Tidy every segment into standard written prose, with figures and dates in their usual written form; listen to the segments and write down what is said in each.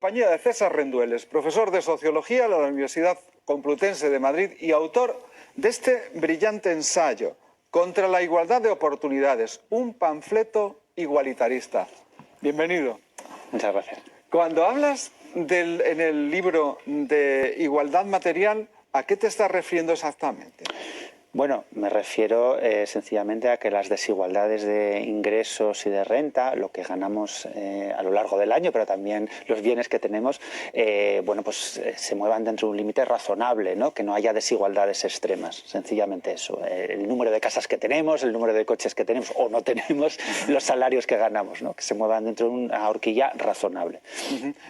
Compañía de César Rendueles, profesor de Sociología de la Universidad Complutense de Madrid y autor de este brillante ensayo, Contra la igualdad de oportunidades, un panfleto igualitarista. Bienvenido. Muchas gracias. Cuando hablas en el libro de igualdad material, ¿a qué te estás refiriendo exactamente? Bueno, me refiero sencillamente a que las desigualdades de ingresos y de renta, lo que ganamos a lo largo del año, pero también los bienes que tenemos, se muevan dentro de un límite razonable, ¿no? Que no haya desigualdades extremas, sencillamente eso. El número de casas que tenemos, el número de coches que tenemos o no tenemos, los salarios que ganamos, ¿no? Que se muevan dentro de una horquilla razonable.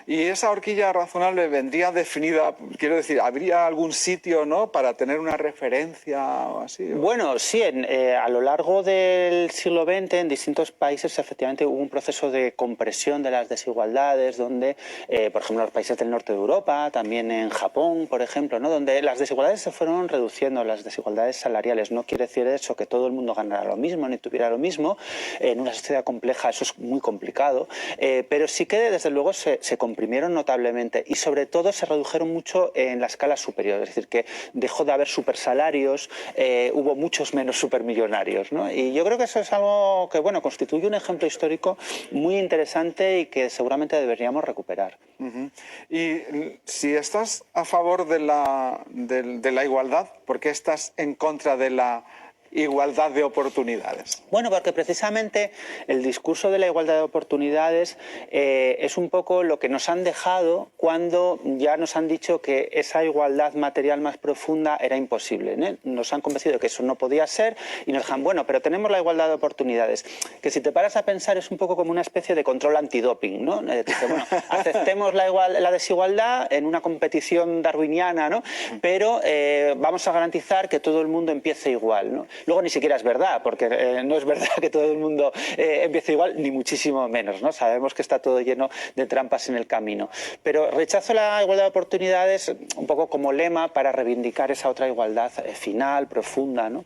Y esa horquilla razonable vendría definida, quiero decir, ¿habría algún sitio, ¿no?, para tener una referencia? Así, bueno, sí, a lo largo del siglo XX en distintos países efectivamente hubo un proceso de compresión de las desigualdades donde, por ejemplo, en los países del norte de Europa, también en Japón, por ejemplo, ¿no?, donde las desigualdades se fueron reduciendo, las desigualdades salariales. No quiere decir eso que todo el mundo ganara lo mismo ni tuviera lo mismo. En una sociedad compleja eso es muy complicado, pero sí que desde luego se comprimieron notablemente y sobre todo se redujeron mucho en la escala superior, es decir, que dejó de haber supersalarios, hubo muchos menos supermillonarios, ¿no? Y yo creo que eso es algo que, bueno, constituye un ejemplo histórico muy interesante y que seguramente deberíamos recuperar. Y si estás a favor de la igualdad, ¿por qué estás en contra de la igualdad de oportunidades? Bueno, porque precisamente el discurso de la igualdad de oportunidades es un poco lo que nos han dejado cuando ya nos han dicho que esa igualdad material más profunda era imposible, ¿no? Nos han convencido de que eso no podía ser y nos dejan, bueno, pero tenemos la igualdad de oportunidades, que si te paras a pensar es un poco como una especie de control antidoping, ¿no? Dice, bueno, aceptemos la desigualdad en una competición darwiniana, ¿no? Pero vamos a garantizar que todo el mundo empiece igual, ¿no? Luego ni siquiera es verdad, porque no es verdad que todo el mundo empiece igual, ni muchísimo menos, ¿no? Sabemos que está todo lleno de trampas en el camino. Pero rechazo la igualdad de oportunidades un poco como lema para reivindicar esa otra igualdad final, profunda, ¿no?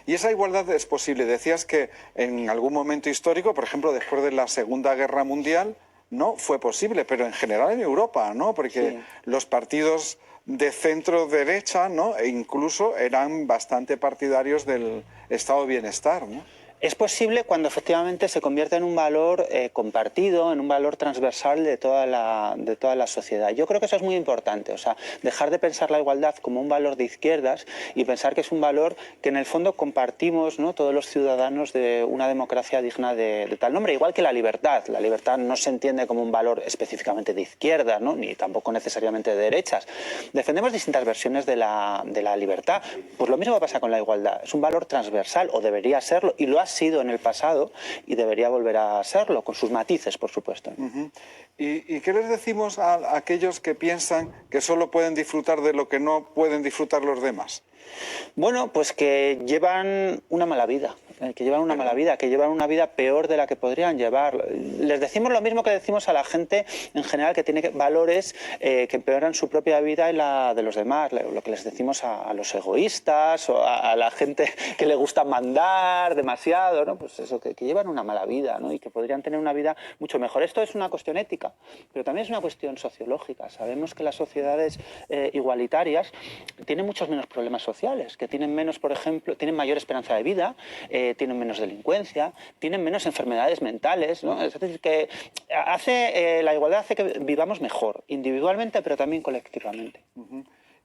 Y esa igualdad es posible. Decías que en algún momento histórico, por ejemplo, después de la Segunda Guerra Mundial, no fue posible, pero en general en Europa, ¿no? Porque sí, los partidos de centro-derecha, ¿no?, e incluso eran bastante partidarios del estado de bienestar, ¿no? Es posible cuando efectivamente se convierte en un valor compartido, en un valor transversal de toda la sociedad. Yo creo que eso es muy importante, o sea, dejar de pensar la igualdad como un valor de izquierdas y pensar que es un valor que en el fondo compartimos, ¿no?, todos los ciudadanos de una democracia digna de tal nombre, igual que la libertad. La libertad no se entiende como un valor específicamente de izquierdas, ¿no?, ni tampoco necesariamente de derechas. Defendemos distintas versiones de la libertad. Pues lo mismo pasa con la igualdad. Es un valor transversal, o debería serlo, y lo ha sido en el pasado y debería volver a serlo, con sus matices, por supuesto. ¿Y qué les decimos a aquellos que piensan que solo pueden disfrutar de lo que no pueden disfrutar los demás? Bueno, pues que llevan una mala vida, que llevan una vida peor de la que podrían llevar. Les decimos lo mismo que decimos a la gente en general, que tiene valores que empeoran su propia vida y la de los demás. Lo que les decimos a los egoístas o a la gente que le gusta mandar demasiado, ¿no? Pues eso, que llevan una mala vida, ¿no?, y que podrían tener una vida mucho mejor. Esto es una cuestión ética, pero también es una cuestión sociológica. Sabemos que las sociedades igualitarias tienen muchos menos problemas sociales, que tienen menos, por ejemplo, tienen mayor esperanza de vida, tienen menos delincuencia, tienen menos enfermedades mentales, ¿no? Es decir, que la igualdad hace que vivamos mejor, individualmente, pero también colectivamente.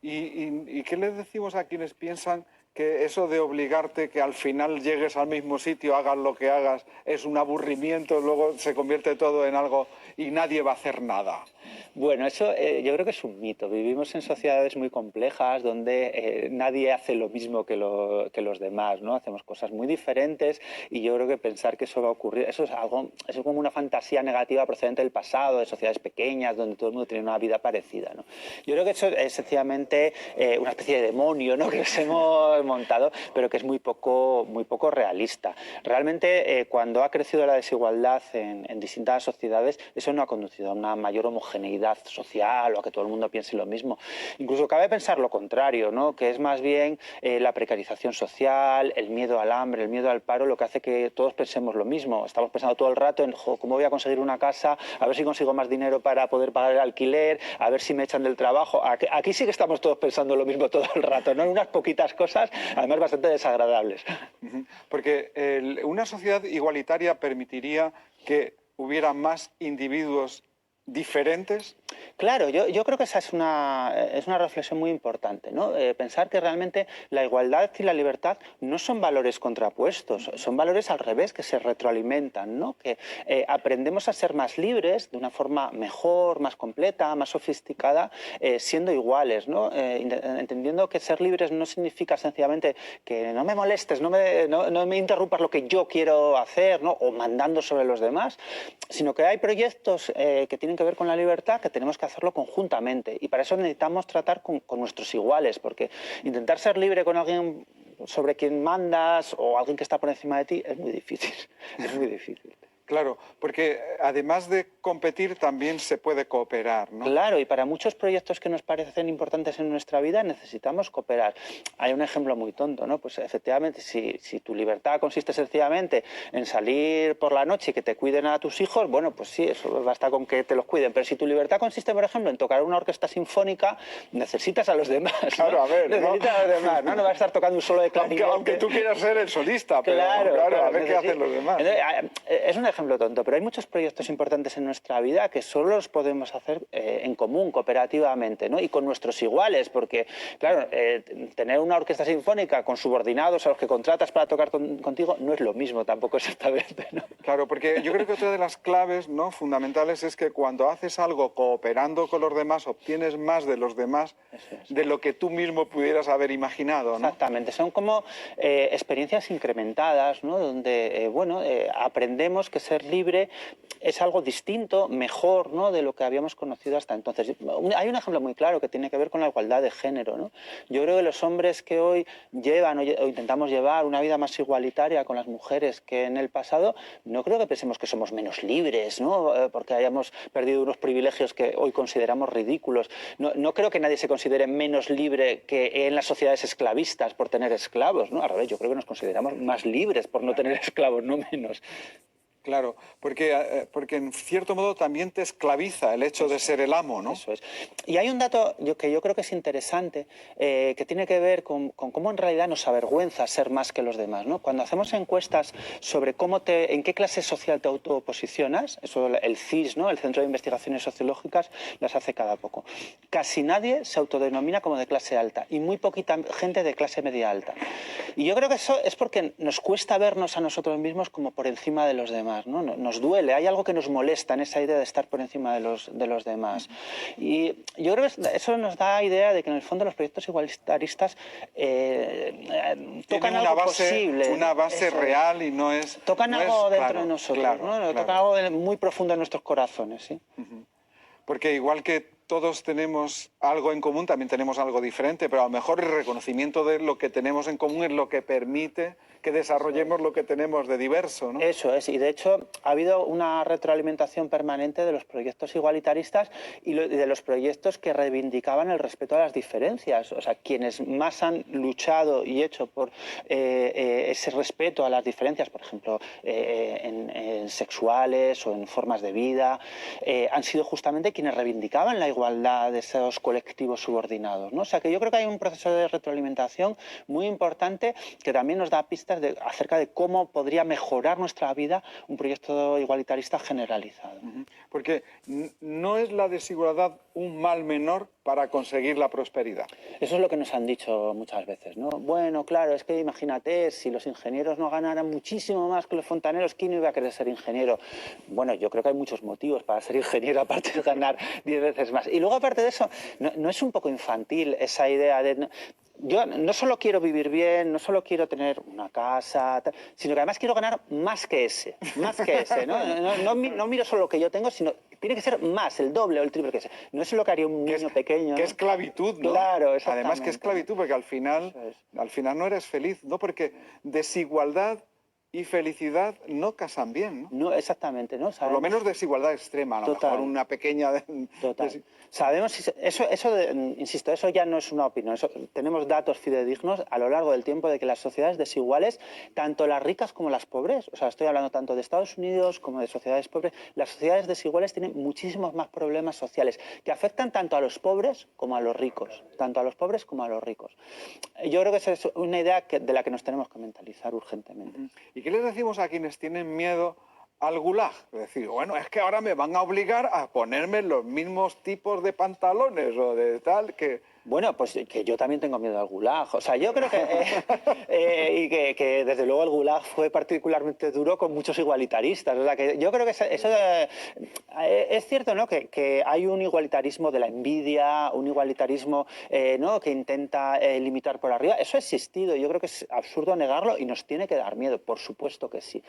¿Y qué les decimos a quienes piensan que eso de obligarte que al final llegues al mismo sitio, hagas lo que hagas, es un aburrimiento, luego se convierte todo en algo y nadie va a hacer nada? Bueno, eso yo creo que es un mito. Vivimos en sociedades muy complejas donde nadie hace lo mismo que los demás, ¿no? Hacemos cosas muy diferentes y yo creo que pensar que eso va a ocurrir, eso es como una fantasía negativa procedente del pasado, de sociedades pequeñas donde todo el mundo tiene una vida parecida, ¿no? Yo creo que eso es sencillamente una especie de demonio, ¿no?, que nos hemos montado, pero que es muy poco realista. Realmente, cuando ha crecido la desigualdad en distintas sociedades, eso no ha conducido a una mayor homogeneidad social o a que todo el mundo piense lo mismo. Incluso cabe pensar lo contrario, ¿no? Que es más bien la precarización social, el miedo al hambre, el miedo al paro, lo que hace que todos pensemos lo mismo. Estamos pensando todo el rato en cómo voy a conseguir una casa, a ver si consigo más dinero para poder pagar el alquiler, a ver si me echan del trabajo. Aquí sí que estamos todos pensando lo mismo todo el rato, ¿no? En unas poquitas cosas, además bastante desagradables. Porque una sociedad igualitaria permitiría que hubiera más individuos diferentes. Claro, yo creo que esa es una reflexión muy importante, ¿no? Pensar que realmente la igualdad y la libertad no son valores contrapuestos, son valores al revés, que se retroalimentan, ¿no? Que aprendemos a ser más libres de una forma mejor, más completa, más sofisticada, siendo iguales, ¿no? Entendiendo que ser libres no significa sencillamente que no me molestes, no me interrumpas lo que yo quiero hacer, ¿no? O mandando sobre los demás, sino que hay proyectos que tienen que ver con la libertad que tenemos que hacerlo conjuntamente, y para eso necesitamos tratar con nuestros iguales, porque intentar ser libre con alguien sobre quien mandas o alguien que está por encima de ti es muy difícil, es muy difícil. Claro, porque además de competir también se puede cooperar, ¿no? Claro, y para muchos proyectos que nos parecen importantes en nuestra vida necesitamos cooperar. Hay un ejemplo muy tonto, ¿no? Pues efectivamente, si tu libertad consiste sencillamente en salir por la noche y que te cuiden a tus hijos, bueno, pues sí, eso basta con que te los cuiden. Pero si tu libertad consiste, por ejemplo, en tocar una orquesta sinfónica, necesitas a los demás, ¿no? Claro, a ver, ¿no? Necesitas a los demás, ¿no? No vas a estar tocando un solo de clarinete. Aunque tú quieras ser el solista, pero claro, a ver qué hacen los demás. Es un ejemplo tonto, pero hay muchos proyectos importantes en nuestra vida que solo los podemos hacer en común, cooperativamente, ¿no? Y con nuestros iguales, porque, claro, tener una orquesta sinfónica con subordinados a los que contratas para tocar contigo no es lo mismo tampoco exactamente, ¿no? Claro, porque yo creo que otra de las claves, ¿no?, fundamentales es que cuando haces algo cooperando con los demás, obtienes más de los demás de lo que tú mismo pudieras haber imaginado, ¿no? Exactamente, son como experiencias incrementadas, ¿no? Donde, aprendemos que ser libre es algo distinto, mejor, ¿no?, de lo que habíamos conocido hasta entonces. Hay un ejemplo muy claro que tiene que ver con la igualdad de género, ¿no? Yo creo que los hombres que hoy llevan o intentamos llevar una vida más igualitaria con las mujeres que en el pasado, no creo que pensemos que somos menos libres, ¿no?, porque hayamos perdido unos privilegios que hoy consideramos ridículos. No creo que nadie se considere menos libre que en las sociedades esclavistas por tener esclavos, ¿no? Al revés, yo creo que nos consideramos más libres por no tener esclavos, no menos. Claro, porque en cierto modo también te esclaviza el hecho de ser el amo, ¿no? Eso es. Y hay un dato que yo creo que es interesante, que tiene que ver con cómo en realidad nos avergüenza ser más que los demás, ¿no? Cuando hacemos encuestas sobre en qué clase social te autoposicionas, eso el CIS, ¿no?, el Centro de Investigaciones Sociológicas, las hace cada poco. Casi nadie se autodenomina como de clase alta y muy poquita gente de clase media alta. Y yo creo que eso es porque nos cuesta vernos a nosotros mismos como por encima de los demás, ¿no? Nos duele, hay algo que nos molesta en esa idea de estar por encima de los demás. Y yo creo que eso nos da idea de que en el fondo los proyectos igualitaristas tocan algo posible. Una base real y no es... Tocan algo dentro de nosotros, ¿no? Claro. Tocan algo muy profundo en nuestros corazones, ¿sí? Porque igual que todos tenemos algo en común, también tenemos algo diferente, pero a lo mejor el reconocimiento de lo que tenemos en común es lo que permite que desarrollemos lo que tenemos de diverso, ¿no? Eso es, y de hecho ha habido una retroalimentación permanente de los proyectos igualitaristas y de los proyectos que reivindicaban el respeto a las diferencias. O sea, quienes más han luchado y hecho por ese respeto a las diferencias, por ejemplo, en sexuales o en formas de vida, han sido justamente quienes reivindicaban la igualdad de esos colectivos subordinados, ¿no? O sea, que yo creo que hay un proceso de retroalimentación muy importante que también nos da pistas acerca de cómo podría mejorar nuestra vida un proyecto igualitarista generalizado. Porque no es la desigualdad un mal menor para conseguir la prosperidad. Eso es lo que nos han dicho muchas veces, ¿no? Bueno, claro, es que imagínate, si los ingenieros no ganaran muchísimo más que los fontaneros, ¿quién no iba a querer ser ingeniero? Bueno, yo creo que hay muchos motivos para ser ingeniero, aparte de ganar 10 veces más. Y luego, aparte de eso, ¿no es un poco infantil esa idea de... Yo no solo quiero vivir bien, no solo quiero tener una casa, sino que además quiero ganar más que ese, ¿no? No miro solo lo que yo tengo, sino tiene que ser más, el doble o el triple que ese. No es lo que haría un niño pequeño. Que esclavitud, ¿no? Claro, exactamente. Además que esclavitud, porque al final no eres feliz, ¿no? Porque desigualdad y felicidad no casan bien, ¿no? No, exactamente, ¿no? Por lo menos desigualdad extrema, a lo mejor una pequeña... Total. Sabemos, insisto, eso ya no es una opinión, tenemos datos fidedignos a lo largo del tiempo de que las sociedades desiguales, tanto las ricas como las pobres, o sea, estoy hablando tanto de Estados Unidos como de sociedades pobres, las sociedades desiguales tienen muchísimos más problemas sociales que afectan tanto a los pobres como a los ricos, tanto a los pobres como a los ricos. Yo creo que esa es una idea de la que nos tenemos que mentalizar urgentemente. ¿Y qué les decimos a quienes tienen miedo al gulag? Es decir, bueno, es que ahora me van a obligar a ponerme los mismos tipos de pantalones o de tal que... Bueno, pues que yo también tengo miedo al gulag. O sea, yo creo que desde luego el gulag fue particularmente duro con muchos igualitaristas. O sea, que yo creo que eso es cierto, ¿no? Que hay un igualitarismo de la envidia, un igualitarismo ¿no? que intenta limitar por arriba. Eso ha existido. Yo creo que es absurdo negarlo y nos tiene que dar miedo, por supuesto que sí.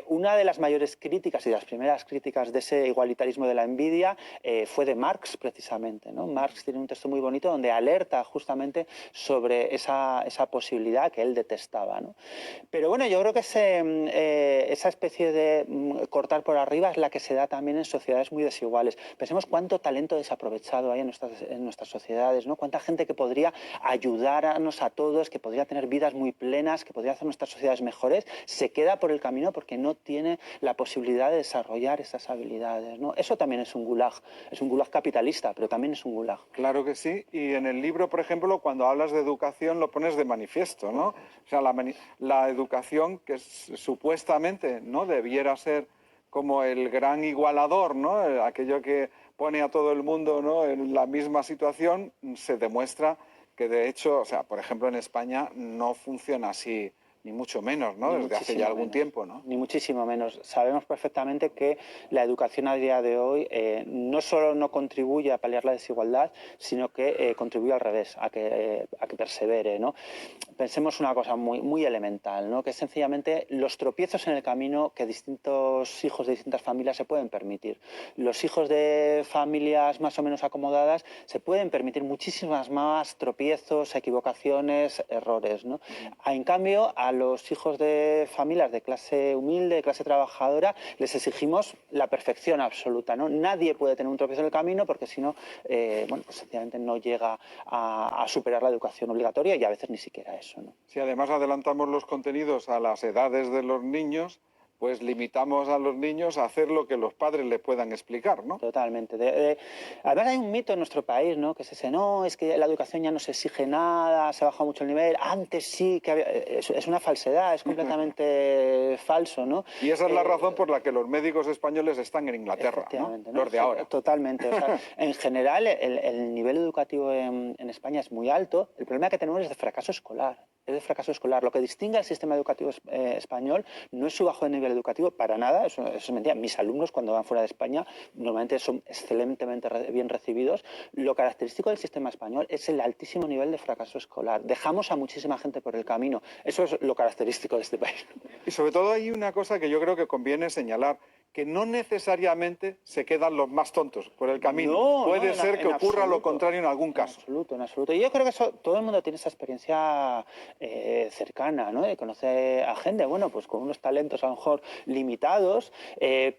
Una de las mayores críticas y de las primeras críticas de ese igualitarismo de la envidia fue de Marx, precisamente, ¿no? Marx tiene un texto muy bonito donde alerta justamente sobre esa posibilidad que él detestaba, ¿no? Pero bueno, yo creo que esa especie de cortar por arriba es la que se da también en sociedades muy desiguales. Pensemos cuánto talento desaprovechado hay en nuestras sociedades, ¿no? Cuánta gente que podría ayudarnos a todos, que podría tener vidas muy plenas, que podría hacer nuestras sociedades mejores, se queda por el camino porque no tiene la posibilidad de desarrollar esas habilidades, ¿no? Eso también es un gulag capitalista, pero también es un gulag. Claro que sí, y en el libro, por ejemplo, cuando hablas de educación lo pones de manifiesto, ¿no? O sea, la educación que supuestamente no debiera ser como el gran igualador, ¿no? Aquello que pone a todo el mundo, ¿no? en la misma situación, se demuestra que de hecho, o sea, por ejemplo, en España no funciona así, ni mucho menos, ¿no? Desde hace ya algún tiempo, ¿no? Ni muchísimo menos. Sabemos perfectamente que la educación a día de hoy no solo no contribuye a paliar la desigualdad, sino que contribuye al revés, a que persevere, ¿no? Pensemos una cosa muy elemental, ¿no? Que es sencillamente los tropiezos en el camino que distintos hijos de distintas familias se pueden permitir. Los hijos de familias más o menos acomodadas se pueden permitir muchísimas más tropiezos, equivocaciones, errores, ¿no? En cambio, a los hijos de familias de clase humilde, de clase trabajadora, les exigimos la perfección absoluta, ¿no? Nadie puede tener un tropiezo en el camino porque si no, bueno, pues sencillamente no llega a superar la educación obligatoria y a veces ni siquiera eso, ¿no? Si además adelantamos los contenidos a las edades de los niños, pues limitamos a los niños a hacer lo que los padres les puedan explicar, ¿no? Totalmente. Además hay un mito en nuestro país, ¿no? Que es ese, no, es que la educación ya no se exige nada, se ha bajado mucho el nivel, antes sí que había... Es una falsedad, es completamente falso, ¿no? Y esa es la razón por la que los médicos españoles están en Inglaterra, ¿no? Los de ahora. Totalmente. O sea, en general, el nivel educativo en España es muy alto. El problema que tenemos es de fracaso escolar. Es de fracaso escolar. Lo que distingue al sistema educativo español no es su bajo nivel educativo, para nada, eso es mentira. Mis alumnos, cuando van fuera de España, normalmente son excelentemente bien recibidos. Lo característico del sistema español es el altísimo nivel de fracaso escolar. Dejamos a muchísima gente por el camino. Eso es lo característico de este país. Y sobre todo hay una cosa que yo creo que conviene señalar, que no necesariamente se quedan los más tontos por el camino. No, puede ser que ocurra lo contrario en algún caso. En absoluto. Y yo creo que todo el mundo tiene esa experiencia cercana, ¿no? De conocer a gente, bueno, pues con unos talentos a lo mejor limitados,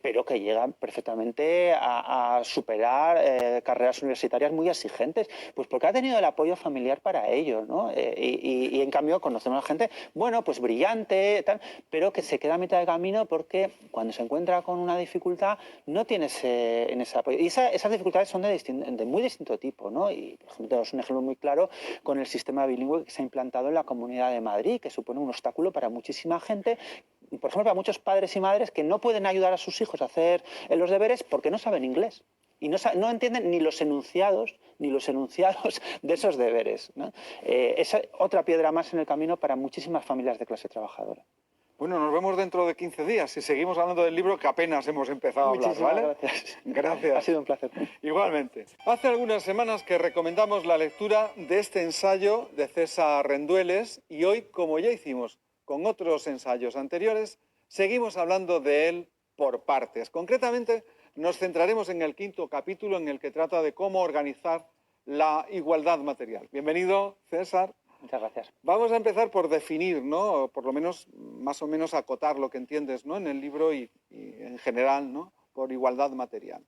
pero que llegan perfectamente a superar carreras universitarias muy exigentes, pues porque ha tenido el apoyo familiar para ello, ¿no? Y en cambio conocemos a gente, bueno, pues brillante, tal, pero que se queda a mitad de camino porque cuando se encuentra con una dificultad no tiene ese apoyo. Y esas dificultades son de muy distinto tipo, ¿no? Y, por ejemplo, tenemos un ejemplo muy claro con el sistema bilingüe que se ha implantado en la Comunidad de Madrid, que supone un obstáculo para muchísima gente, por ejemplo, para muchos padres y madres que no pueden ayudar a sus hijos a hacer los deberes porque no saben inglés. Y no entienden ni los enunciados de esos deberes, ¿no? Es otra piedra más en el camino para muchísimas familias de clase trabajadora. Bueno, nos vemos dentro de 15 días y seguimos hablando del libro que apenas hemos empezado a hablar, ¿vale? Gracias. Gracias. Ha sido un placer. Igualmente. Hace algunas semanas que recomendamos la lectura de este ensayo de César Rendueles y hoy, como ya hicimos con otros ensayos anteriores, seguimos hablando de él por partes. Concretamente, nos centraremos en el 5º capítulo en el que trata de cómo organizar la igualdad material. Bienvenido, César. Muchas gracias. Vamos a empezar por definir, ¿no? Por lo menos, más o menos acotar lo que entiendes, ¿no? En el libro y en general, ¿no? Por igualdad material.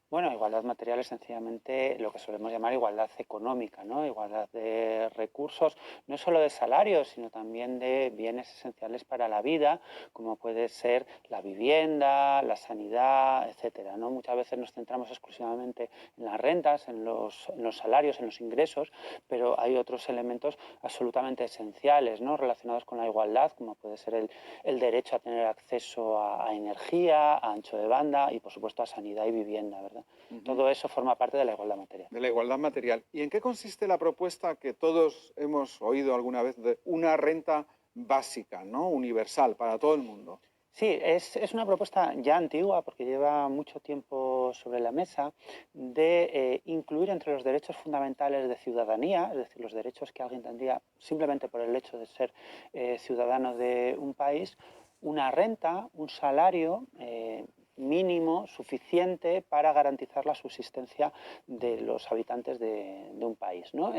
Bueno, igualdad material es sencillamente lo que solemos llamar igualdad económica, ¿no? Igualdad de recursos, no solo de salarios, sino también de bienes esenciales para la vida, como puede ser la vivienda, la sanidad, etcétera, ¿no? Muchas veces nos centramos exclusivamente en las rentas, en los salarios, en los ingresos, pero hay otros elementos absolutamente esenciales, ¿no? Relacionados con la igualdad, como puede ser el derecho a tener acceso a energía, a ancho de banda y, por supuesto, a sanidad y vivienda, ¿verdad? Todo eso forma parte de la igualdad material. De la igualdad material. ¿Y en qué consiste la propuesta que todos hemos oído alguna vez de una renta básica, ¿no? Universal para todo el mundo? Sí, es una propuesta ya antigua porque lleva mucho tiempo sobre la mesa de incluir entre los derechos fundamentales de ciudadanía, es decir, los derechos que alguien tendría simplemente por el hecho de ser ciudadano de un país, una renta, un salario mínimo suficiente para garantizar la subsistencia de los habitantes de un país, ¿no?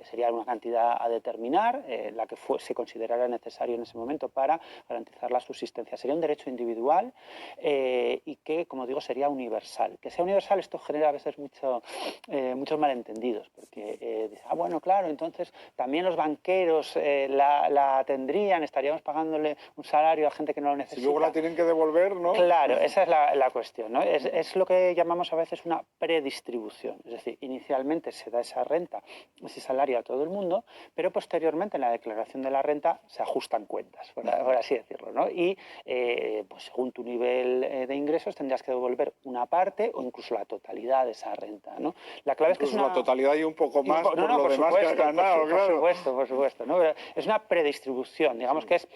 Sería una cantidad a determinar, la que se considerara necesario en ese momento para garantizar la subsistencia. Sería un derecho individual y que, como digo, sería universal. Que sea universal, esto genera a veces muchos malentendidos, porque dicen, bueno, claro, entonces también los banqueros la tendrían, estaríamos pagándole un salario a gente que no lo necesita. Si luego la tienen que devolver, ¿no? Claro, esa es la cuestión, ¿no? Es lo que llamamos a veces una predistribución. Es decir, inicialmente se da esa renta, ese salario a todo el mundo, pero posteriormente en la declaración de la renta se ajustan cuentas, por así decirlo, ¿no? Y pues según tu nivel de ingresos tendrías que devolver una parte o incluso la totalidad de esa renta, ¿no? La clave incluso es que la totalidad y un poco más por lo por demás que has ganado, claro. Por supuesto, ¿no? Es una predistribución, digamos que es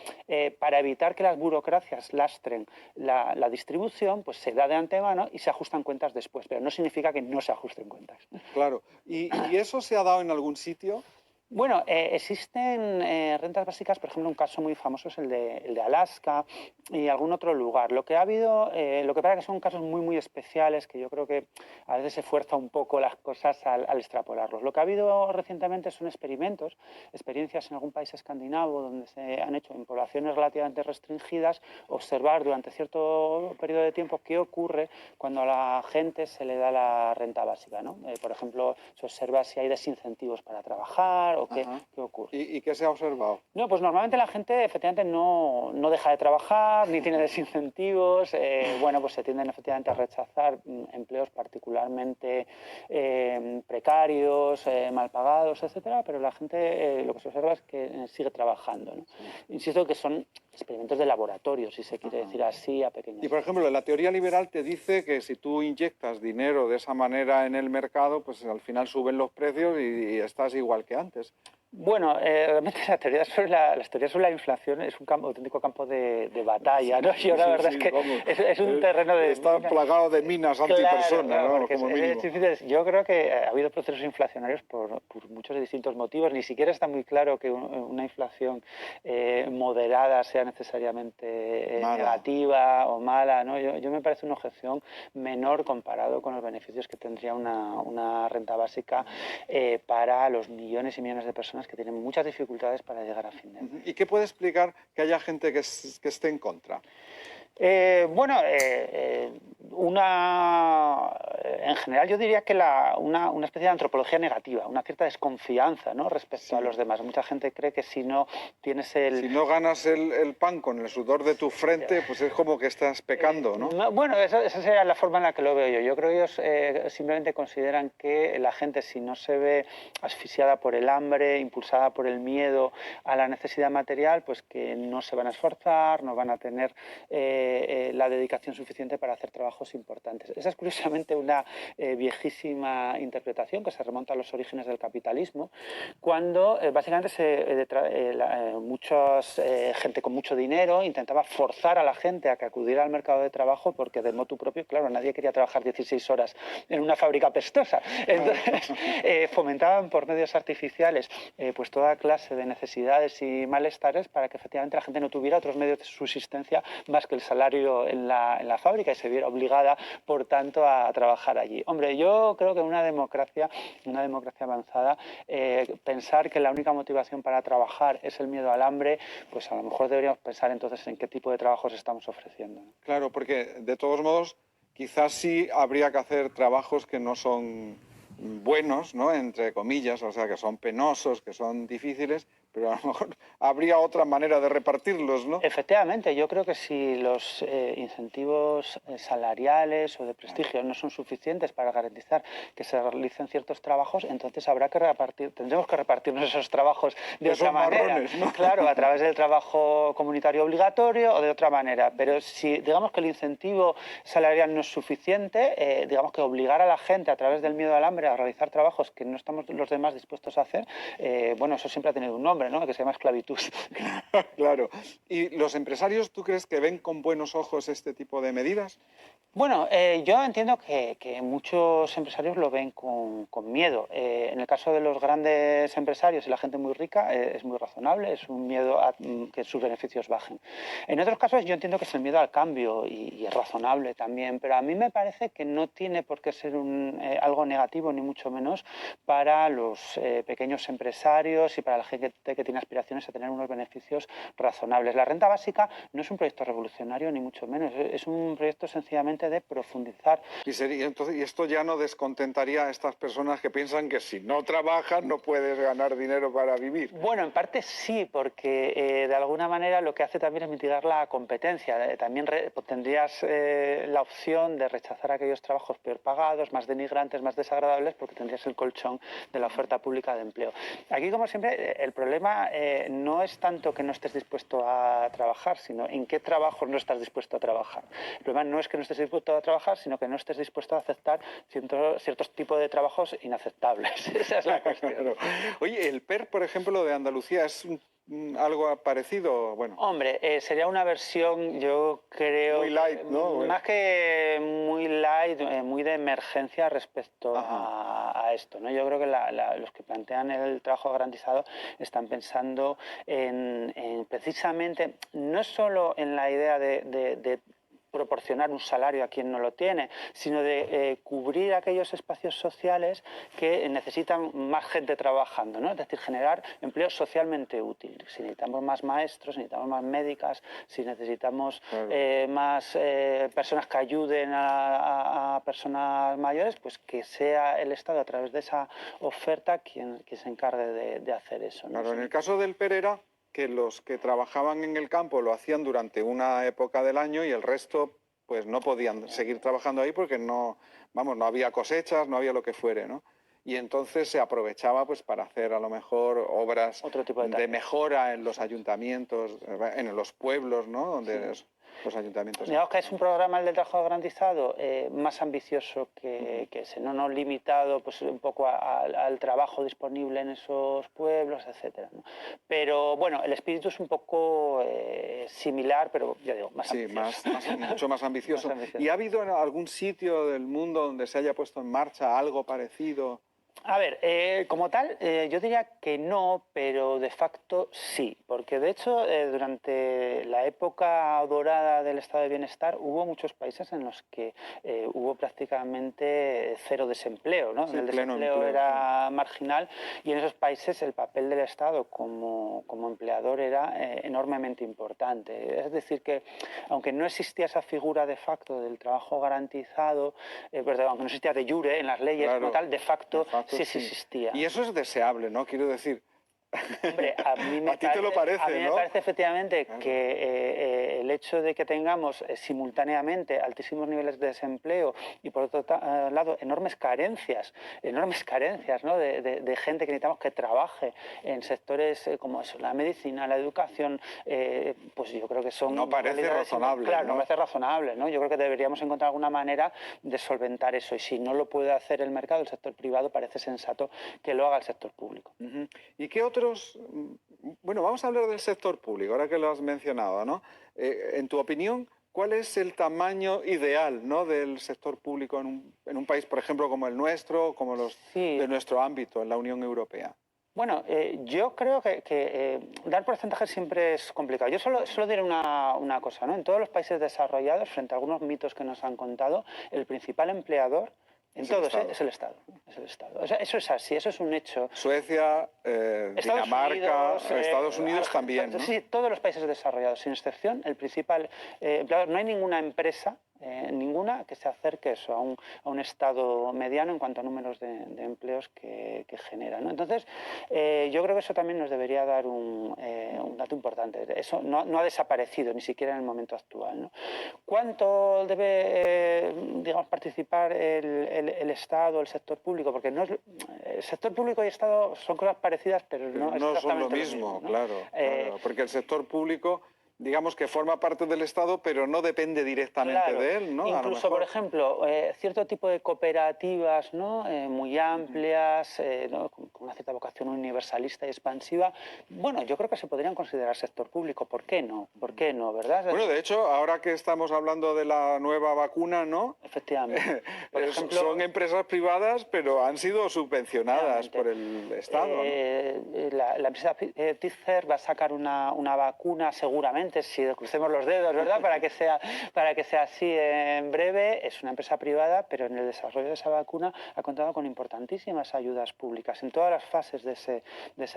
para evitar que las burocracias lastren la distribución, pues se da de antemano y se ajustan cuentas después, pero no significa que no se ajusten cuentas. Claro. ¿Y eso se ha dado en algún sitio? Bueno, existen rentas básicas, por ejemplo, un caso muy famoso es el de Alaska y algún otro lugar. Lo que ha habido, lo que pasa es que son casos muy especiales que yo creo que a veces se fuerza un poco las cosas al extrapolarlos. Lo que ha habido recientemente son experiencias en algún país escandinavo donde se han hecho en poblaciones relativamente restringidas, observar durante cierto periodo de tiempo qué ocurre cuando a la gente se le da la renta básica, ¿no? Por ejemplo, se observa si hay desincentivos para trabajar o qué ocurre. ¿Y qué se ha observado? No, pues normalmente la gente efectivamente no deja de trabajar, ni tiene desincentivos, bueno, pues se tienden efectivamente a rechazar empleos particularmente precarios, mal pagados, etcétera, pero la gente lo que se observa es que sigue trabajando, ¿no? Insisto que son experimentos de laboratorio, si se quiere decir así, a pequeña escala. Y por ejemplo, la teoría liberal te dice que si tú inyectas dinero de esa manera en el mercado, pues al final suben los precios y estás igual que antes. Bueno, realmente las teorías sobre la inflación es un auténtico campo de batalla, ¿no? Yo la verdad es que es un terreno de... Está plagado de minas antipersonas, claro, ¿no? Como mínimo. Yo creo que ha habido procesos inflacionarios por muchos distintos motivos. Ni siquiera está muy claro que una inflación moderada sea necesariamente negativa o mala, ¿no? Yo me parece una objeción menor comparado con los beneficios que tendría una renta básica para los millones y millones de personas que tienen muchas dificultades para llegar a fin de mes. ¿Y qué puede explicar que haya gente que esté en contra? En general yo diría que una especie de antropología negativa, una cierta desconfianza, ¿no? Respecto a los demás. Mucha gente cree que si no tienes Si no ganas el pan con el sudor de tu frente, pues es como que estás pecando, ¿no? Bueno, esa sería la forma en la que lo veo yo. Yo creo que ellos simplemente consideran que la gente, si no se ve asfixiada por el hambre, impulsada por el miedo a la necesidad material, pues que no se van a esforzar, no van a tener la dedicación suficiente para hacer trabajos importantes. Esa es curiosamente una viejísima interpretación que se remonta a los orígenes del capitalismo, cuando básicamente gente con mucho dinero intentaba forzar a la gente a que acudiera al mercado de trabajo porque de motu propio, claro, nadie quería trabajar 16 horas en una fábrica pestosa. Entonces fomentaban por medios artificiales pues toda clase de necesidades y malestares para que efectivamente la gente no tuviera otros medios de subsistencia más que el salario salario en la fábrica y se viera obligada, por tanto, a trabajar allí. Hombre, yo creo que en una democracia avanzada, pensar que la única motivación para trabajar es el miedo al hambre, pues a lo mejor deberíamos pensar entonces en qué tipo de trabajos estamos ofreciendo, ¿no? Claro, porque de todos modos quizás sí habría que hacer trabajos que no son buenos, ¿no? Entre comillas, o sea, que son penosos, que son difíciles, pero a lo mejor habría otra manera de repartirlos, ¿no? Efectivamente, yo creo que si los incentivos salariales o de prestigio no son suficientes para garantizar que se realicen ciertos trabajos, entonces tendremos que repartirnos esos trabajos de otra manera. Marrones, ¿no? Claro, a través del trabajo comunitario obligatorio o de otra manera. Pero si digamos que el incentivo salarial no es suficiente, digamos que obligar a la gente a través del miedo al hambre a realizar trabajos que no estamos los demás dispuestos a hacer, bueno, eso siempre ha tenido un nombre, ¿no? Que se llama esclavitud. Claro. ¿Y los empresarios, tú crees que ven con buenos ojos este tipo de medidas? Bueno, yo entiendo que muchos empresarios lo ven con miedo. En el caso de los grandes empresarios y la gente muy rica es muy razonable, es un miedo a que sus beneficios bajen. En otros casos yo entiendo que es el miedo al cambio y es razonable también, pero a mí me parece que no tiene por qué ser algo negativo ni mucho menos para los pequeños empresarios y para la gente que tiene aspiraciones a tener unos beneficios razonables. La renta básica no es un proyecto revolucionario ni mucho menos, es un proyecto sencillamente de profundizar. Y esto ya no descontentaría a estas personas que piensan que si no trabajas no puedes ganar dinero para vivir. Bueno, en parte sí, porque de alguna manera lo que hace también es mitigar la competencia. También tendrías la opción de rechazar aquellos trabajos peor pagados, más denigrantes, más desagradables, porque tendrías el colchón de la oferta pública de empleo. Aquí, como siempre, el problema no es tanto que no estés dispuesto a trabajar, sino en qué trabajos no estás dispuesto a trabajar. El problema no es que no estés dispuesto a trabajar, sino que no estés dispuesto a aceptar ciertos tipos de trabajos inaceptables. Esa es la cuestión. Claro. Oye, el PER, por ejemplo, de Andalucía, ¿es algo parecido? Bueno. Hombre, sería una versión, yo creo... Muy light, ¿no? Más que muy light, muy de emergencia respecto a esto, ¿no? Yo creo que los que plantean el trabajo garantizado están pensando en precisamente, no solo en la idea de proporcionar un salario a quien no lo tiene, sino de cubrir aquellos espacios sociales que necesitan más gente trabajando, ¿no? Es decir, generar empleo socialmente útil. Si necesitamos más maestros, si necesitamos más médicas, si necesitamos más personas que ayuden a personas mayores, pues que sea el Estado a través de esa oferta quien se encargue de hacer eso, ¿no? Claro, en el caso del PER era que los que trabajaban en el campo lo hacían durante una época del año y el resto pues no podían seguir trabajando ahí porque no había cosechas, no había lo que fuere, ¿no? Y entonces se aprovechaba pues para hacer a lo mejor obras Otro tipo de mejora en los ayuntamientos, en los pueblos, ¿no? Donde los ayuntamientos. Digamos que es un programa, el del trabajo garantizado, más ambicioso que ese, no limitado pues un poco al trabajo disponible en esos pueblos, etcétera, ¿no? Pero bueno, el espíritu es un poco similar, pero ya digo, más ambicioso. Mucho más ambicioso. ¿Y ha habido en algún sitio del mundo donde se haya puesto en marcha algo parecido? A ver, como tal, yo diría que no, pero de facto sí, porque de hecho durante la época dorada del estado de bienestar hubo muchos países en los que hubo prácticamente cero desempleo, ¿no? Sí, el desempleo era marginal y en esos países el papel del Estado como empleador era enormemente importante. Es decir, que aunque no existía esa figura de facto del trabajo garantizado, perdón, aunque no existía de jure en las leyes como tal, de facto sí existía. Y eso es deseable, ¿no? Quiero decir... Hombre, a mí me ti te lo parece, a mí me ¿no? parece efectivamente que el hecho de que tengamos simultáneamente altísimos niveles de desempleo y por otro lado enormes carencias, ¿no? de gente que necesitamos que trabaje en sectores como eso, la medicina, la educación, pues yo creo que son... No parece razonable. Claro, no parece razonable, ¿no? Yo creo que deberíamos encontrar alguna manera de solventar eso y si no lo puede hacer el mercado, el sector privado, parece sensato que lo haga el sector público. ¿Y qué otros? Bueno, vamos a hablar del sector público, ahora que lo has mencionado, ¿no? En tu opinión, ¿cuál es el tamaño ideal, ¿no? del sector público en un país, por ejemplo, como el nuestro, como los de nuestro ámbito, en la Unión Europea? Bueno, yo creo que dar porcentajes siempre es complicado. Yo solo diré una cosa, ¿no? En todos los países desarrollados, frente a algunos mitos que nos han contado, el principal empleador en todos es el Estado. Es el Estado. O sea, eso es así, eso es un hecho. Suecia, Dinamarca, Estados Unidos también, ¿no? Sí, todos los países desarrollados, sin excepción, el principal empleador. No hay ninguna empresa ninguna que se acerque eso, a un estado mediano en cuanto a números de empleos que genera, ¿no? Entonces, yo creo que eso también nos debería dar un dato importante. Eso no ha desaparecido, ni siquiera en el momento actual, ¿no? ¿Cuánto debe digamos, participar el Estado, el sector público? Porque no es, el sector público y Estado son cosas parecidas, pero no son lo mismo, ¿no? Claro, porque el sector público, digamos que forma parte del Estado, pero no depende directamente de él, ¿no? Incluso, por ejemplo, cierto tipo de cooperativas, ¿no? Muy amplias, ¿no? con una cierta vocación universalista y expansiva, bueno, yo creo que se podrían considerar sector público. ¿Por qué no? ¿Por qué no, verdad? Bueno, de hecho, ahora que estamos hablando de la nueva vacuna, ¿no? Efectivamente. Por ejemplo, son empresas privadas, pero han sido subvencionadas por el Estado, ¿no? La empresa Pfizer va a sacar una vacuna seguramente, si crucemos los dedos, ¿verdad? para que sea así en breve. Es una empresa privada, pero en el desarrollo de esa vacuna ha contado con importantísimas ayudas públicas en todas las fases de ese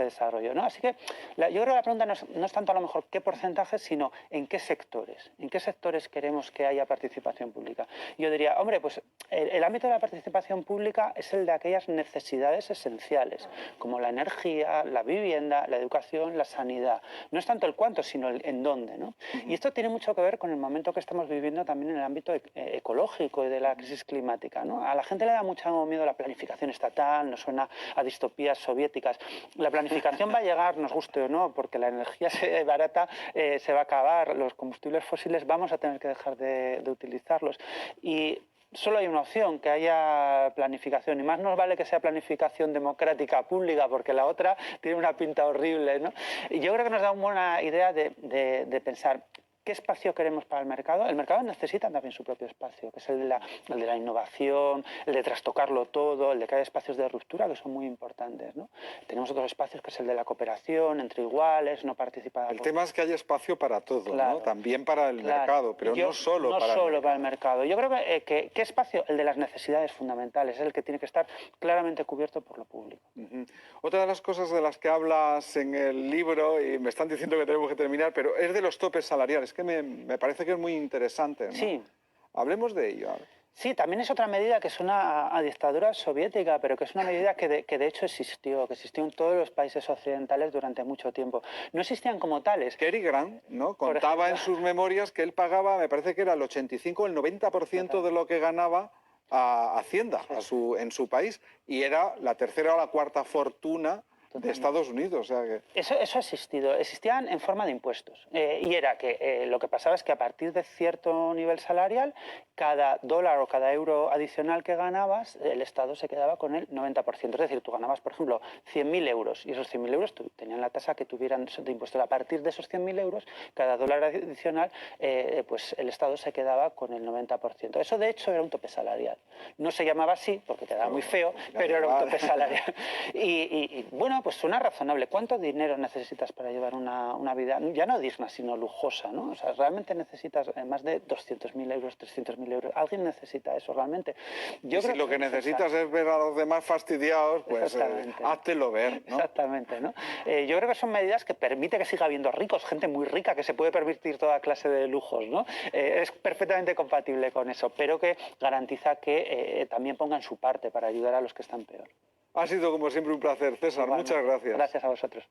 desarrollo, ¿no? Así que yo creo que la pregunta no es tanto a lo mejor qué porcentaje, sino en qué sectores queremos que haya participación pública. Yo diría, hombre, pues el ámbito de la participación pública es el de aquellas necesidades esenciales, como la energía, la vivienda, la educación, la sanidad. No es tanto el cuánto, sino el en dónde, ¿no? Y esto tiene mucho que ver con el momento que estamos viviendo también en el ámbito ecológico y de la crisis climática, ¿no? A la gente le da mucho miedo la planificación estatal, nos suena a distopías soviéticas. La planificación va a llegar, nos guste o no, porque la energía barata se va a acabar, los combustibles fósiles vamos a tener que dejar de utilizarlos. Y solo hay una opción, que haya planificación, y más nos vale que sea planificación democrática, pública, porque la otra tiene una pinta horrible, ¿no? Y yo creo que nos da una buena idea de pensar ¿qué espacio queremos para el mercado? El mercado necesita también su propio espacio, que es el de la innovación, el de trastocarlo todo, el de que haya espacios de ruptura, que son muy importantes, ¿no? Tenemos otros espacios, que es el de la cooperación entre iguales, no participada. El tema es que haya espacio para todo, claro, ¿no? También para el mercado, pero no solo para el mercado. Yo creo que ¿qué espacio? El de las necesidades fundamentales, es el que tiene que estar claramente cubierto por lo público. Otra de las cosas de las que hablas en el libro, y me están diciendo que tenemos que terminar, pero es de los topes salariales, que me parece que es muy interesante, ¿no? Sí. Hablemos de ello. Sí, también es otra medida que suena a dictadura soviética, pero que es una medida que de hecho existió en todos los países occidentales durante mucho tiempo. No existían como tales. Cary Grant, ¿no? Contaba en sus memorias que él pagaba, me parece que era el 85 o el 90% de lo que ganaba a Hacienda en su país, y era la tercera o la cuarta fortuna de Estados Unidos. O sea que... Eso ha existido. Existían en forma de impuestos. Y era que lo que pasaba es que a partir de cierto nivel salarial, cada dólar o cada euro adicional que ganabas, el Estado se quedaba con el 90%. Es decir, tú ganabas, por ejemplo, 100.000 euros, y esos 100.000 euros tenían la tasa que tuvieran de impuestos. A partir de esos 100.000 euros, cada dólar adicional, pues el Estado se quedaba con el 90%. Eso, de hecho, era un tope salarial. No se llamaba así, porque quedaba muy feo, pero era un tope salarial. Y bueno, pues suena razonable. ¿Cuánto dinero necesitas para llevar una vida, ya no digna, sino lujosa, ¿no? O sea, realmente necesitas más de 200.000 euros, 300.000 euros. ¿Alguien necesita eso realmente? Yo creo si lo que necesitas es ver a los demás fastidiados, pues háztelo ver, ¿no? Exactamente, ¿no? Yo creo que son medidas que permiten que siga habiendo ricos, gente muy rica que se puede permitir toda clase de lujos, ¿no? Es perfectamente compatible con eso, pero que garantiza que también pongan su parte para ayudar a los que están peor. Ha sido como siempre un placer, César. Muchas gracias. Gracias a vosotros.